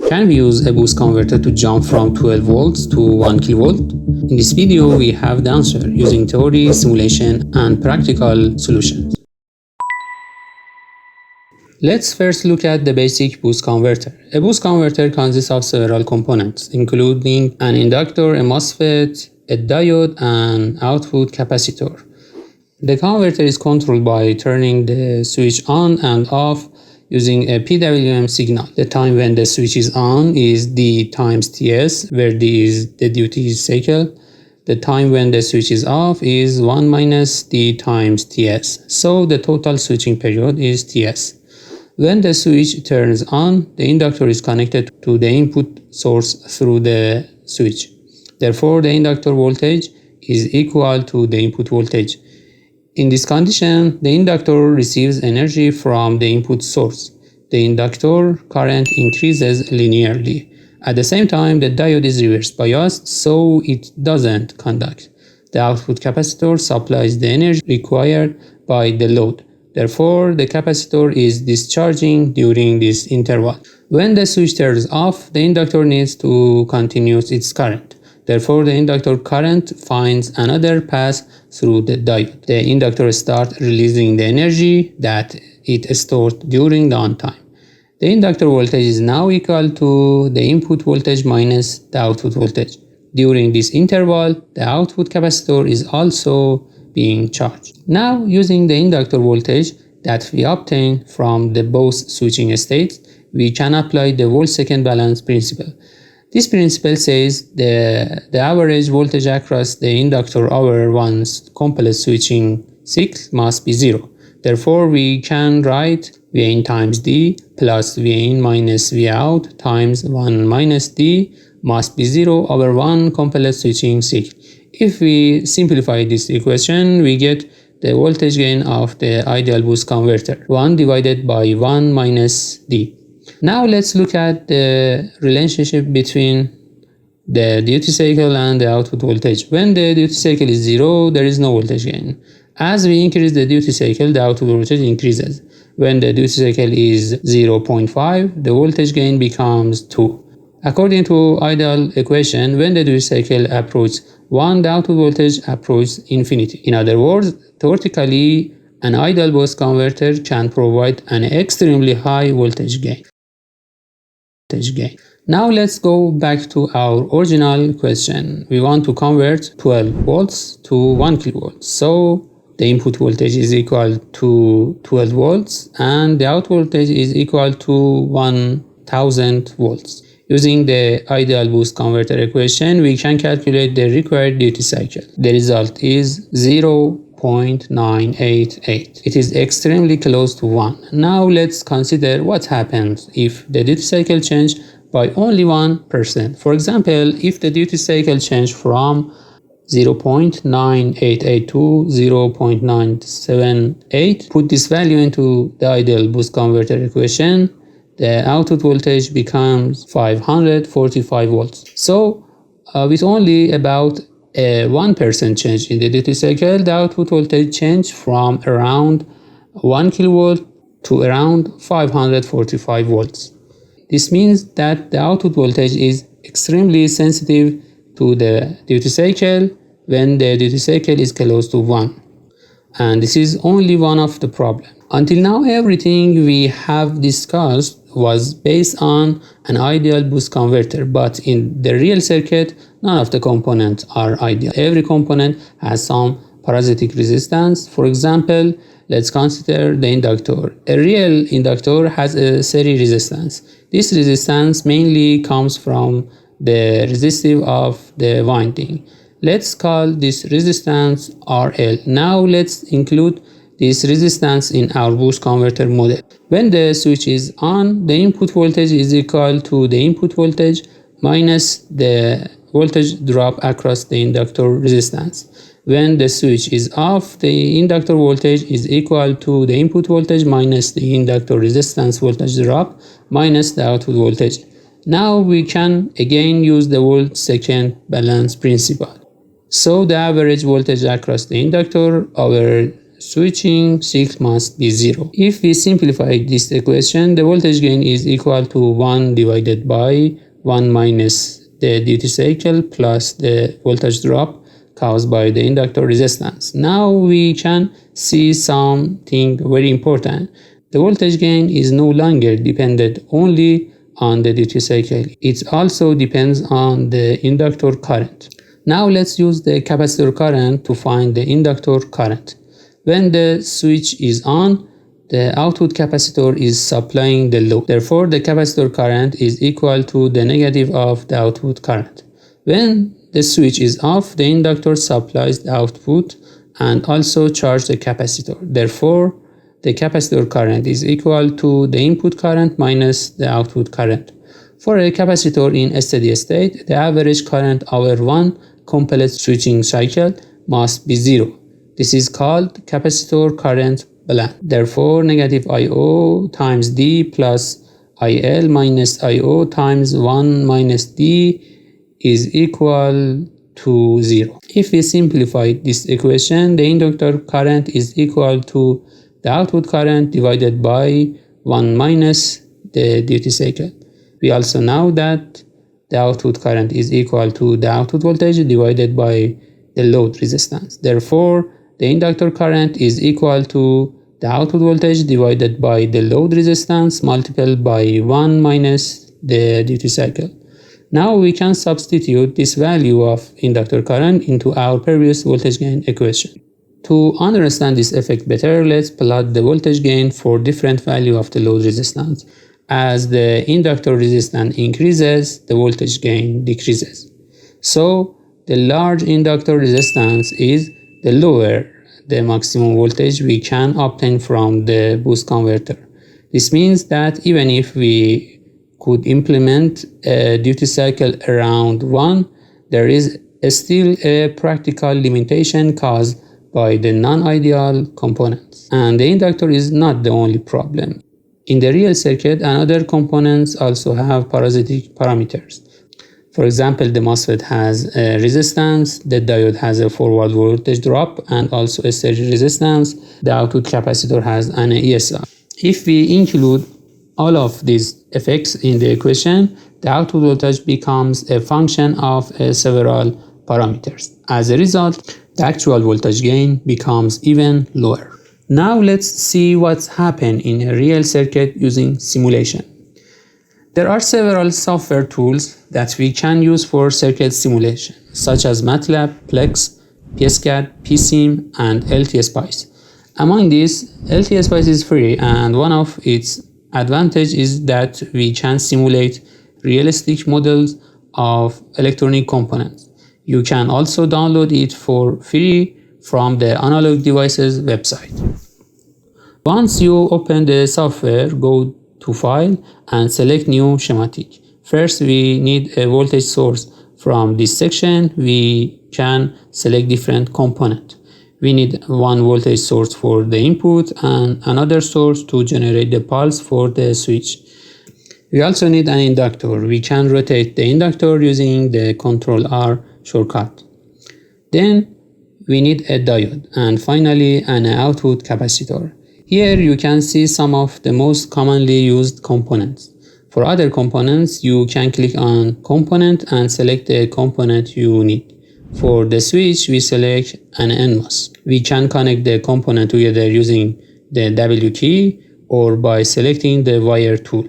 Can we use a boost converter to jump from 12 volts to 1 kilovolt? In this video, we have the answer using theory, simulation, and practical solutions. Let's first look at the basic boost converter. A boost converter consists of several components, including an inductor, a MOSFET, a diode, and output capacitor. The converter is controlled by turning the switch on and off using a PWM signal. The time when the switch is on is D times Ts, where D is the duty cycle. The time when the switch is off is 1 minus D times Ts. So the total switching period is Ts. When the switch turns on, the inductor is connected to the input source through the switch. Therefore, the inductor voltage is equal to the input voltage. In this condition, the inductor receives energy from the input source. The inductor current increases linearly. At the same time, the diode is reverse biased, so it doesn't conduct. The output capacitor supplies the energy required by the load. Therefore, the capacitor is discharging during this interval. When the switch turns off, the inductor needs to continue its current. Therefore, the inductor current finds another path through the diode. The inductor starts releasing the energy that it stored during the on time. The inductor voltage is now equal to the input voltage minus the output voltage. During this interval, the output capacitor is also being charged. Now, using the inductor voltage that we obtain from the both switching states, we can apply the volt-second balance principle. This principle says the average voltage across the inductor over one's complete switching cycle must be 0. Therefore, we can write V in times D plus V in minus V out times 1 minus D must be 0 over 1 complete switching cycle. If we simplify this equation, we get the voltage gain of the ideal boost converter, 1 divided by 1 minus D. Now let's look at the relationship between the duty cycle and the output voltage. When the duty cycle is 0, there is no voltage gain. As we increase the duty cycle, the output voltage increases. When the duty cycle is 0.5, the voltage gain becomes 2. According to ideal equation, when the duty cycle approaches 1, the output voltage approaches infinity. In other words, theoretically, an ideal boost converter can provide an extremely high voltage gain. Now let's go back to our original question. We want to convert 12 volts to 1 kilovolt. So the input voltage is equal to 12 volts and the output voltage is equal to 1000 volts. Using the ideal boost converter equation, we can calculate the required duty cycle. The result is 0.988. It is extremely close to 1. Now let's consider what happens if the duty cycle changes by only 1%. For example, if the duty cycle changes from 0.988 to 0.978, put this value into the ideal boost converter equation, the output voltage becomes 545 volts. So with only about a 1% change in the duty cycle, the output voltage changed from around 1 kilovolt to around 545 volts. This means that the output voltage is extremely sensitive to the duty cycle when the duty cycle is close to 1. And this is only one of the problems. Until now, everything we have discussed was based on an ideal boost converter, but in the real circuit, none of the components are ideal. Every component has some parasitic resistance. For example, let's consider the inductor. A real inductor has a series resistance. This resistance mainly comes from the resistive of the winding. Let's call this resistance RL. Now let's include this resistance in our boost converter model. When the switch is on, the input voltage is equal to the input voltage minus the voltage drop across the inductor resistance. When the switch is off, the inductor voltage is equal to the input voltage minus the inductor resistance voltage drop minus the output voltage. Now we can again use the volt-second balance principle. So the average voltage across the inductor over switching cycle must be 0. If we simplify this equation, the voltage gain is equal to 1 divided by 1 minus the duty cycle plus the voltage drop caused by the inductor resistance. Now we can see something very important. The voltage gain is no longer dependent only on the duty cycle. It also depends on the inductor current. Now let's use the capacitor current to find the inductor current. When the switch is on, the output capacitor is supplying the load. Therefore, the capacitor current is equal to the negative of the output current. When the switch is off, the inductor supplies the output and also charges the capacitor. Therefore, the capacitor current is equal to the input current minus the output current. For a capacitor in a steady state, the average current over one complete switching cycle must be 0. This is called capacitor current balance. Therefore, negative I0 times D plus IL minus I0 times 1 minus D is equal to 0. If we simplify this equation, the inductor current is equal to the output current divided by 1 minus the duty cycle. We also know that the output current is equal to the output voltage divided by the load resistance. Therefore, the inductor current is equal to the output voltage divided by the load resistance multiplied by 1 minus the duty cycle. Now we can substitute this value of inductor current into our previous voltage gain equation. To understand this effect better, let's plot the voltage gain for different value of the load resistance. As the inductor resistance increases, the voltage gain decreases. So the large inductor resistance is the lower the maximum voltage we can obtain from the boost converter. This means that even if we could implement a duty cycle around 1, there is still a practical limitation caused by the non-ideal components. And the inductor is not the only problem. In the real circuit, another components also have parasitic parameters. For example, the MOSFET has a resistance, the diode has a forward voltage drop, and also a series resistance. The output capacitor has an ESR. If we include all of these effects in the equation, the output voltage becomes a function of several parameters. As a result, the actual voltage gain becomes even lower. Now let's see what's happened in a real circuit using simulation. There are several software tools that we can use for circuit simulation, such as MATLAB, Plex, PSCAD, PSIM, and LTspice. Among these, LTspice is free, and one of its advantages is that we can simulate realistic models of electronic components. You can also download it for free from the Analog Devices website. Once you open the software, go to File and select New Schematic. First, we need a voltage source. From this section, we can select different components. We need one voltage source for the input and another source to generate the pulse for the switch. We also need an inductor. We can rotate the inductor using the Ctrl R shortcut. Then we need a diode, and finally an output capacitor. Here you can see some of the most commonly used components. For other components, you can click on Component and select the component you need. For the switch, we select an NMOS. We can connect the component together using the W key or by selecting the wire tool.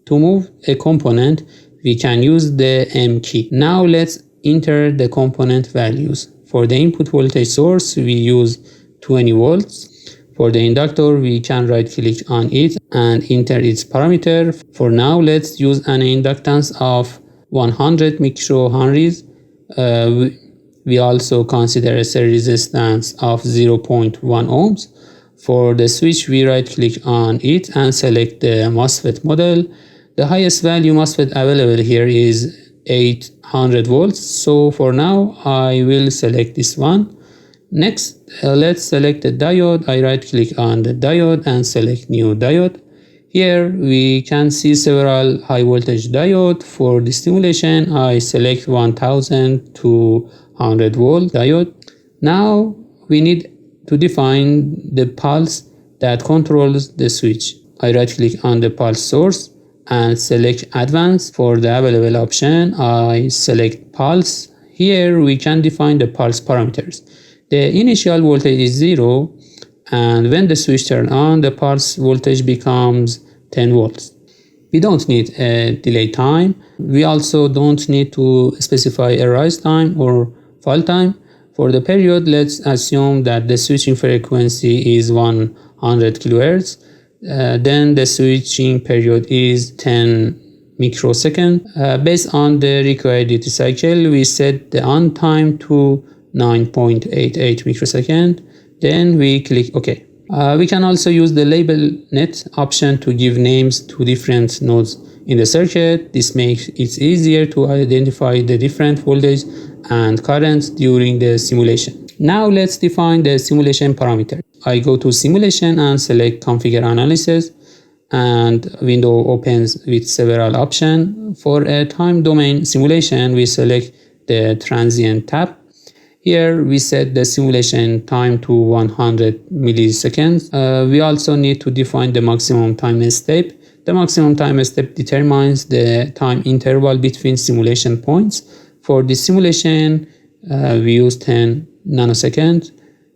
To move a component, we can use the M key. Now let's enter the component values. For the input voltage source, we use 20 volts. For the inductor, we can right-click on it and enter its parameter. For now, let's use an inductance of 100 microhenries. We also consider a series resistance of 0.1 ohms. For the switch, we right-click on it and select the MOSFET model. The highest value MOSFET available here is 800 volts. So for now, I will select this one. Next, let's select the diode. I right-click on the diode and select New Diode. Here we can see several high voltage diode. For the stimulation, I select 1200 volt diode. Now we need to define the pulse that controls the switch. I right click on the pulse source and select advanced. For the available option, I select pulse. Here we can define the pulse parameters. The initial voltage is 0, and when the switch turns on, the pulse voltage becomes 10 volts. We don't need a delay time. We also don't need to specify a rise time or fall time. For the period, let's assume that the switching frequency is 100 kHz. Then the switching period is 10 microseconds. Based on the required duty cycle, we set the on time to 9.88 microseconds. Then we click OK. We can also use the label net option to give names to different nodes in the circuit. This makes it easier to identify the different voltage and currents during the simulation. Now let's define the simulation parameter. I go to simulation and select configure analysis, and window opens with several options. For a time domain simulation, we select the transient tab. Here we set the simulation time to 100 milliseconds. We also need to define the maximum time step. The maximum time step determines the time interval between simulation points. For the simulation, we use 10 nanoseconds.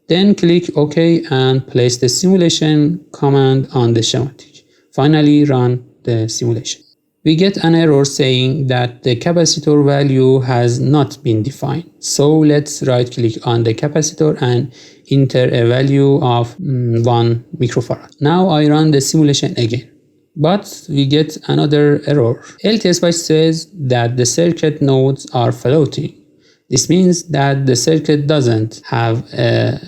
Then click OK and place the simulation command on the schematic. Finally, run the simulation. We get an error saying that the capacitor value has not been defined. So let's right click on the capacitor and enter a value of 1 microfarad. Now I run the simulation again, but we get another error. LTspice says that the circuit nodes are floating. This means that the circuit doesn't have a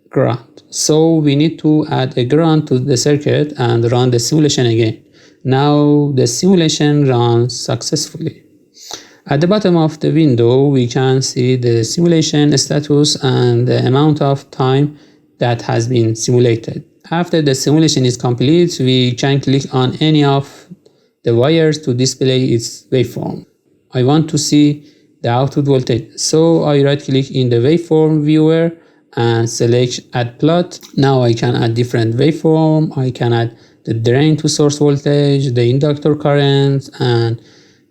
ground. So we need to add a ground to the circuit and run the simulation again. Now the simulation runs successfully. At the bottom of the window, we can see the simulation status and the amount of time that has been simulated. After the simulation is complete, we can click on any of the wires to display its waveform. I want to see the output voltage, so I right click in the waveform viewer and select add plot. Now I can add different waveform. I can add the drain to source voltage, the inductor current, and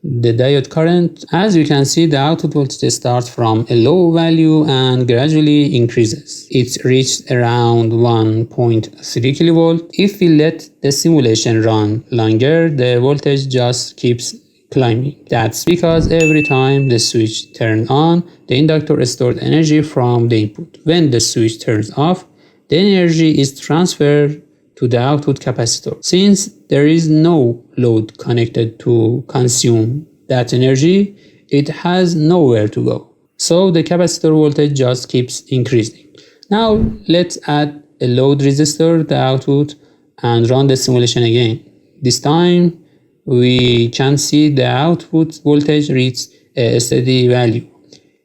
the diode current. As you can see, the output voltage starts from a low value and gradually increases. It reached around 1.3 kilovolt. If we let the simulation run longer, the voltage just keeps climbing. That's because every time the switch turns on, the inductor stores energy from the input. When the switch turns off, the energy is transferred to the output capacitor. Since there is no load connected to consume that energy, it has nowhere to go. So the capacitor voltage just keeps increasing. Now let's add a load resistor to the output and run the simulation again. This time we can see the output voltage reach a steady value.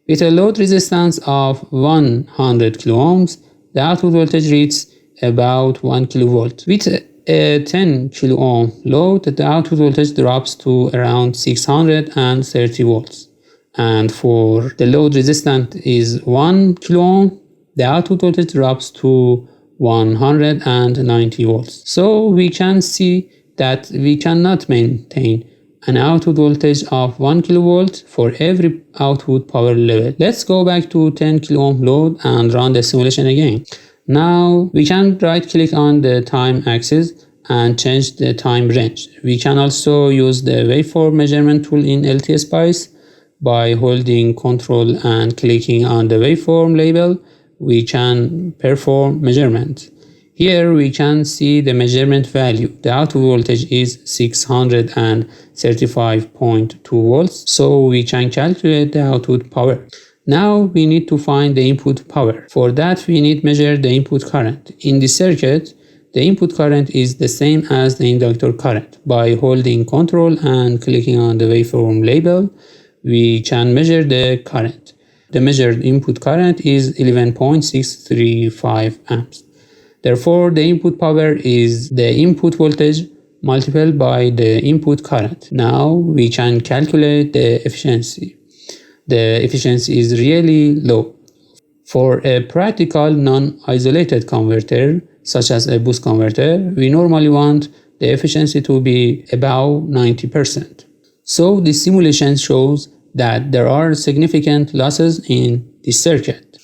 With a load resistance of 100 kilo ohms, the output voltage reaches about 1 kilovolt. With a 10 kilo ohm load, the output voltage drops to around 630 volts. And for the load resistance is 1 kilo ohm, the output voltage drops to 190 volts. So we can see that we cannot maintain an output voltage of 1 kilovolt for every output power level. Let's go back to 10 kilo ohm load and run the simulation again. Now we can right click on the time axis and change the time range. We can also use the waveform measurement tool in LTspice. By holding Ctrl and clicking on the waveform label, we can perform measurement. Here we can see the measurement value. The output voltage is 635.2 volts, so we can calculate the output power. Now we need to find the input power. For that, we need to measure the input current. In the circuit, the input current is the same as the inductor current. By holding Ctrl and clicking on the waveform label, we can measure the current. The measured input current is 11.635 amps. Therefore, the input power is the input voltage multiplied by the input current. Now we can calculate the efficiency. The efficiency is really low. For a practical non-isolated converter, such as a boost converter, we normally want the efficiency to be about 90%. So this simulation shows that there are significant losses in this circuit.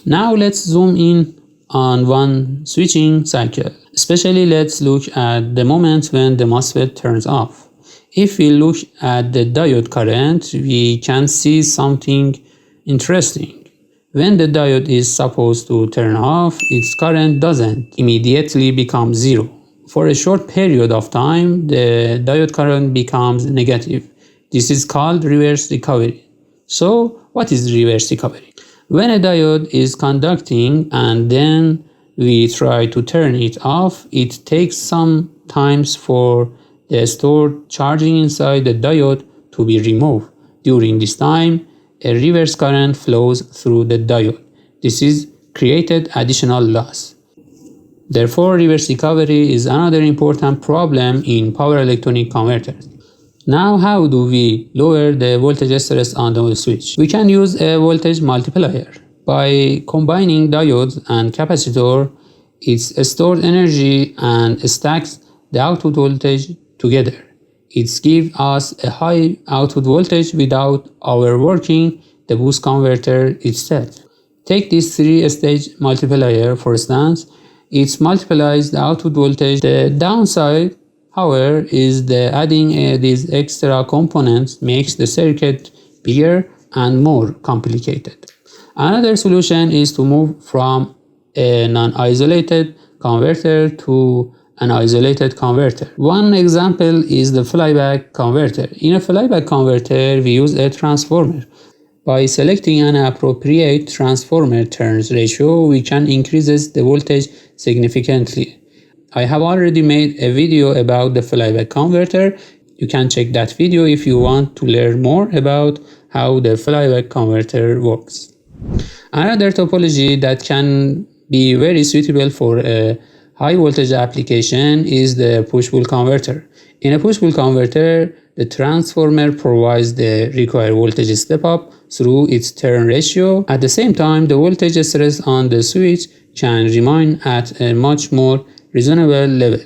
Now let's zoom in on one switching cycle. Especially let's look at the moment when the MOSFET turns off. If we look at the diode current, we can see something interesting. When the diode is supposed to turn off, its current doesn't immediately become zero. For a short period of time, the diode current becomes negative. This is called reverse recovery. So, what is reverse recovery? When a diode is conducting and then we try to turn it off, it takes some time for the stored charging inside the diode to be removed. During this time, a reverse current flows through the diode. This is created additional loss. Therefore, reverse recovery is another important problem in power electronic converters. Now, how do we lower the voltage stress on the switch? We can use a voltage multiplier. By combining diodes and capacitor, it stores energy and stacks the output voltage together. It gives us a high output voltage without overworking the boost converter itself. Take this 3-stage multiplier for instance. It multiplies the output voltage. The downside, however, is the adding these extra components makes the circuit bigger and more complicated. Another solution is to move from a non-isolated converter to an isolated converter. One example is the flyback converter. In a flyback converter, we use a transformer. By selecting an appropriate transformer turns ratio, we can increase the voltage significantly. I have already made a video about the flyback converter. You can check that video if you want to learn more about how the flyback converter works. Another topology that can be very suitable for a high voltage application is the push-pull converter. In a push-pull converter, the transformer provides the required voltage step-up through its turn ratio. At the same time, the voltage stress on the switch can remain at a much more reasonable level.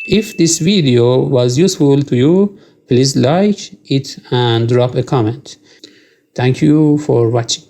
If this video was useful to you, please like it and drop a comment. Thank you for watching.